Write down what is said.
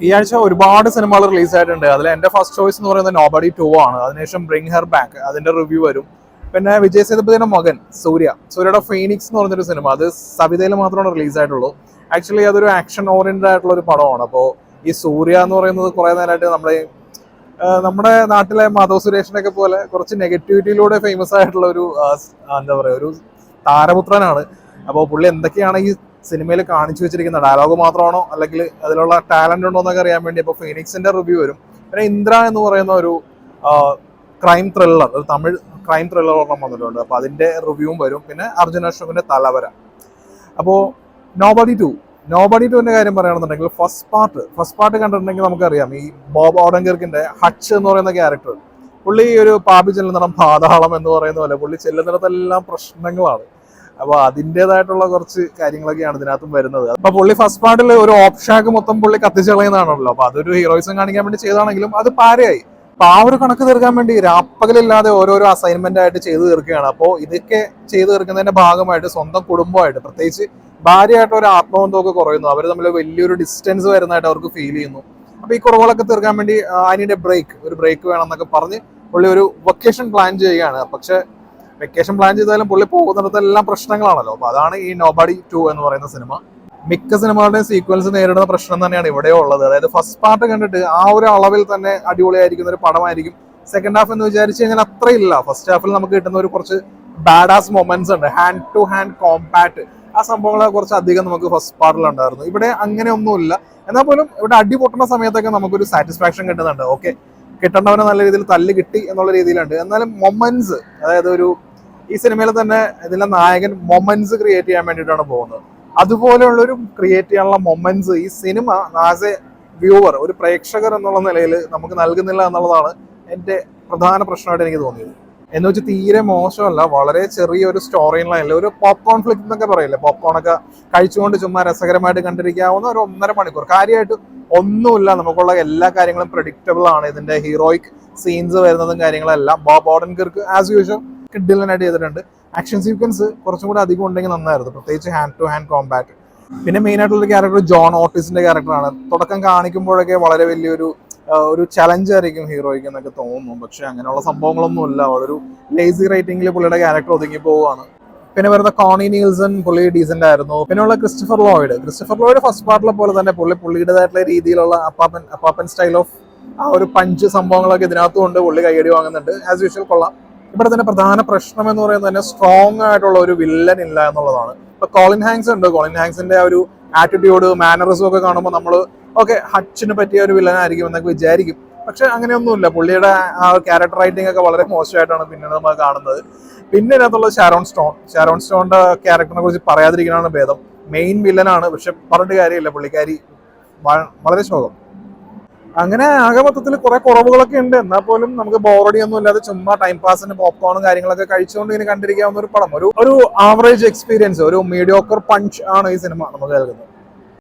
ഈ ആഴ്ച ഒരുപാട് സിനിമകൾ റിലീസ് ആയിട്ടുണ്ട്. അതിൽ എന്റെ ഫസ്റ്റ് ചോയ്സ് എന്ന് പറയുന്നത് നോബഡി 2 ആണ്. അതിനുശേഷം ബ്രിങ് ഹെർ ബാക്ക്, അതിന്റെ റിവ്യൂ വരും. പിന്നെ വിജയ് സേതുപതിയുടെ മകൻ സൂര്യയുടെ ഫീനിക്സ് എന്ന് പറഞ്ഞൊരു സിനിമ, അത് സവിതയിൽ മാത്രമാണ് റിലീസ് ആയിട്ടുള്ളൂ. ആക്ച്വലി അതൊരു ആക്ഷൻ ഓറിയന്റഡ് ആയിട്ടുള്ള ഒരു പടമാണ്. അപ്പോൾ ഈ സൂര്യ എന്ന് പറയുന്നത് കുറെ നേരമായിട്ട് നമ്മുടെ നാട്ടിലെ മാധവ് സുരേഷിനൊക്കെ പോലെ കുറച്ച് നെഗറ്റിവിറ്റിയിലൂടെ ഫേമസ് ആയിട്ടുള്ള ഒരു എന്താ പറയുക, ഒരു താരപുത്രനാണ്. അപ്പോൾ പുള്ളി എന്തൊക്കെയാണ് ഈ സിനിമയിൽ കാണിച്ചു വെച്ചിരിക്കുന്ന ഡയലോഗ് മാത്രമാണോ അല്ലെങ്കിൽ അതിലുള്ള ടാലന്റ് ഉണ്ടോ എന്നൊക്കെ അറിയാൻ വേണ്ടി ഇപ്പോൾ ഫീനിക്സിന്റെ റിവ്യൂ വരും. പിന്നെ ഇന്ദ്ര എന്ന് പറയുന്ന ഒരു ക്രൈം ത്രില്ലർ, ഒരു തമിഴ് ക്രൈം ത്രില്ലർ ഒരെണ്ണം വന്നിട്ടുണ്ട്. അപ്പോൾ അതിന്റെ റിവ്യൂവും വരും. പിന്നെ അർജുൻ അശോകിന്റെ തലവര. അപ്പോൾ നോബഡി ടുവിന്റെ കാര്യം പറയുകയാണെന്നുണ്ടെങ്കിൽ ഫസ്റ്റ് പാർട്ട് കണ്ടിട്ടുണ്ടെങ്കിൽ നമുക്കറിയാം ഈ ബോബ് ഓഡൻകർക്കിന്റെ ഹച്ച് എന്ന് പറയുന്ന ക്യാരക്ടർ. പുള്ളി ഒരു പാപി ചെല്ലുന്നിടം പാതാളം എന്ന് പറയുന്ന പോലെ പുള്ളി ചെല്ലുന്നിടത്തെല്ലാം പ്രശ്നങ്ങളാണ്. അപ്പൊ അതിൻ്റെതായിട്ടുള്ള കുറച്ച് കാര്യങ്ങളൊക്കെയാണ് ഇതിനകത്തും വരുന്നത്. അപ്പൊ പുള്ളി ഫസ്റ്റ് പാർട്ടിൽ ഒരു ഓപ്ഷാക്ക് മൊത്തം പുള്ളി കത്തിച്ച് കളയുന്നതാണല്ലോ. അപ്പൊ അതൊരു ഹീറോയിസം കാണിക്കാൻ വേണ്ടി ചെയ്താണെങ്കിലും അത് പാരയായി. അപ്പൊ ആ ഒരു കണക്ക് തീർക്കാൻ വേണ്ടി രാപ്പകലില്ലാതെ ഓരോരോ അസൈൻമെന്റ് ആയിട്ട് ചെയ്തു തീർക്കുകയാണ്. അപ്പോൾ ഇതൊക്കെ ചെയ്തു തീർക്കുന്നതിന്റെ ഭാഗമായിട്ട് സ്വന്തം കുടുംബമായിട്ട്, പ്രത്യേകിച്ച് ഭാര്യയായിട്ട് ഒരു ആത്മബന്ധമൊക്കെ കുറയുന്നു. അവർ തമ്മിൽ വലിയൊരു ഡിസ്റ്റൻസ് വരുന്നതായിട്ട് അവർക്ക് ഫീൽ ചെയ്യുന്നു. അപ്പൊ ഈ കുറവുകളൊക്കെ തീർക്കാൻ വേണ്ടി അതിന്റെ ഒരു ബ്രേക്ക് വേണം എന്നൊക്കെ പറഞ്ഞ് പുള്ളി ഒരു വെക്കേഷൻ പ്ലാൻ ചെയ്യുകയാണ്. പക്ഷെ വെക്കേഷൻ പ്ലാൻ ചെയ്താലും പുള്ളി പോകുന്നിടത്തെല്ലാം പ്രശ്നങ്ങളാണല്ലോ. അപ്പൊ അതാണ് ഈ നോബഡി 2 എന്ന് പറയുന്ന സിനിമ. മിക്ക സിനിമകളുടെയും സീക്വൻസ് നേരിടുന്ന പ്രശ്നം തന്നെയാണ് ഇവിടെ ഉള്ളത്. അതായത് ഫസ്റ്റ് പാർട്ട് കണ്ടിട്ട് ആ ഒരു അളവിൽ തന്നെ അടിപൊളിയായിരിക്കുന്ന ഒരു പടമായിരിക്കും സെക്കൻഡ് ഹാഫ് എന്ന് വിചാരിച്ചു കഴിഞ്ഞാൽ അത്രയില്ല. ഫസ്റ്റ് ഹാഫിൽ നമുക്ക് കിട്ടുന്ന ഒരു കുറച്ച് ബാഡാസ് മൊമെന്റ്സ് ഉണ്ട്, ഹാൻഡ് ടു ഹാൻഡ് കോമ്പാറ്റ്, ആ സംഭവങ്ങളെ കുറച്ച് അധികം നമുക്ക് ഫസ്റ്റ് പാർട്ടിൽ ഉണ്ടായിരുന്നു. ഇവിടെ അങ്ങനെ ഒന്നുമില്ല. എന്നാൽ പോലും ഇവിടെ അടി പൊട്ടുന്ന സമയത്തൊക്കെ നമുക്കൊരു സാറ്റിസ്ഫാക്ഷൻ കിട്ടുന്നുണ്ട്. ഓക്കെ, കിട്ടേണ്ടവന് നല്ല രീതിയിൽ തല്ല് കിട്ടി എന്നുള്ള രീതിയിലുണ്ട്. എന്നാലും മൊമെന്റ്സ്, അതായത് ഈ സിനിമയിൽ തന്നെ ഇതിലെ നായകൻ മൊമെന്റ്സ് ക്രിയേറ്റ് ചെയ്യാൻ വേണ്ടിയിട്ടാണ് പോകുന്നത്. അതുപോലെയുള്ളൊരു ക്രിയേറ്റ് ചെയ്യാനുള്ള മൊമെന്റ്സ് ഈ സിനിമ ആസ് എ വ്യൂവർ, ഒരു പ്രേക്ഷകർ എന്നുള്ള നിലയിൽ നമുക്ക് നൽകുന്നില്ല എന്നുള്ളതാണ് എൻ്റെ പ്രധാന പ്രശ്നമായിട്ട് എനിക്ക് തോന്നിയത്. എന്ന് വെച്ചാൽ തീരെ മോശമല്ല, വളരെ ചെറിയൊരു സ്റ്റോറി ലൈനിൽ ഒരു പോപ്കോൺ ഫ്ലിക്ക് എന്നൊക്കെ പറയില്ലേ, പോപ്കോണൊക്കെ കഴിച്ചുകൊണ്ട് ചുമ്മാ രസകരമായിട്ട് കണ്ടിരിക്കാവുന്ന ഒരു 1.5 മണിക്കൂർ. കാര്യമായിട്ട് ഒന്നുമില്ല, നമുക്കുള്ള എല്ലാ കാര്യങ്ങളും പ്രഡിക്റ്റബിൾ ആണ്. ഇതിന്റെ ഹീറോയിക് സീൻസ് വരുന്നതും കാര്യങ്ങളെല്ലാം ബോബ് ഓഡൻകർക്ക് ആസ് യൂഷ്വൽ കിഡിലനായിട്ട് ചെയ്തിട്ടുണ്ട്. ആക്ഷൻ സീക്വൻസ് കുറച്ചും കൂടി അധികം ഉണ്ടെങ്കിൽ നന്നായിരുന്നു, പ്രത്യേകിച്ച് ഹാൻഡ് ടു ഹാൻഡ് കോമ്പാറ്റ്. പിന്നെ മെയിൻ ആയിട്ടുള്ള ക്യാരക്ടർ ജോൺ ഓട്ടിസിന്റെ ക്യാരക്ടറാണ്. തുടക്കം കാണിക്കുമ്പോഴൊക്കെ വളരെ വലിയൊരു ചലഞ്ച് ആയിരിക്കും ഹീറോയ്ക്ക് എന്നൊക്കെ തോന്നുന്നു. പക്ഷെ അങ്ങനെയുള്ള സംഭവങ്ങളൊന്നുമില്ല. ഒരു ലേസി റൈറ്റിംഗിൽ പുള്ളിയുടെ ക്യാരക്ടർ ഒതുങ്ങി പോവുകയാണ്. പിന്നെ വരുന്ന കോണി നീൽസൺ, പുള്ളി ഡീസന്റ് ആയിരുന്നു. പിന്നെ ഉള്ള ക്രിസ്റ്റഫർ ലോയിഡ് ഫസ്റ്റ് പാർട്ടിലെ പോലെ തന്നെ പുള്ളിയുടേതായിട്ടുള്ള രീതിയിലുള്ള അപ്പാപ്പൻ സ്റ്റൈൽ ഓഫ് ആ ഒരു പഞ്ച് സംഭവങ്ങളൊക്കെ ഇതിനകത്തും ഉണ്ട്. പുള്ളി കൈയടി വാങ്ങുന്നുണ്ട്, ആസ് യൂഷ്വൽ കൊള്ളാം. ഇവിടെ തന്നെ പ്രധാന പ്രശ്നം എന്ന് പറയുന്നത് തന്നെ സ്ട്രോങ് ആയിട്ടുള്ള ഒരു വില്ലൻ ഇല്ല എന്നുള്ളതാണ്. ഇപ്പൊ കോളിൻ ഹാങ്സ് ഉണ്ട്. കോളിൻ ഹാങ്സിന്റെ ആ ഒരു ആറ്റിറ്റ്യൂഡ്, മാനറിസം ഒക്കെ കാണുമ്പോൾ നമ്മൾ ഓക്കെ ഹച്ചിന് പറ്റിയ ഒരു വില്ലനായിരിക്കും എന്നൊക്കെ വിചാരിക്കും. പക്ഷെ അങ്ങനെയൊന്നുമില്ല. പുള്ളിയുടെ ആ ക്യാരക്ടർ റൈറ്റിംഗ് ഒക്കെ വളരെ മോശമായിട്ടാണ് പിന്നീട് നമ്മൾ കാണുന്നത്. പിന്നെ ഇതിനകത്തുള്ളത് ഷാരോൺ സ്റ്റോണിന്റെ ക്യാരക്ടറിനെ കുറിച്ച് പറയാതിരിക്കുന്നതാണ് ഭേദം. മെയിൻ വില്ലനാണ്, പക്ഷെ പറഞ്ഞിട്ട് കാര്യമില്ല, പുള്ളിക്കാരി വളരെ ശോകം. അങ്ങനെ ആകെ മൊത്തത്തിൽ കുറെ കുറവുകളൊക്കെ ഉണ്ട്. എന്നാൽ പോലും നമുക്ക് ബോറടി ഒന്നും ഇല്ലാതെ ചുമ്മാ ടൈം പാസിന് പോപ്കോണും കാര്യങ്ങളൊക്കെ കഴിച്ചുകൊണ്ട് ഇങ്ങനെ കണ്ടിരിക്കാവുന്ന ഒരു പടം, ഒരു ആവറേജ് എക്സ്പീരിയൻസ്, ഒരു മീഡിയോക്കർ പഞ്ച് ആണ് ഈ സിനിമ നമുക്ക് നൽകുന്നത്.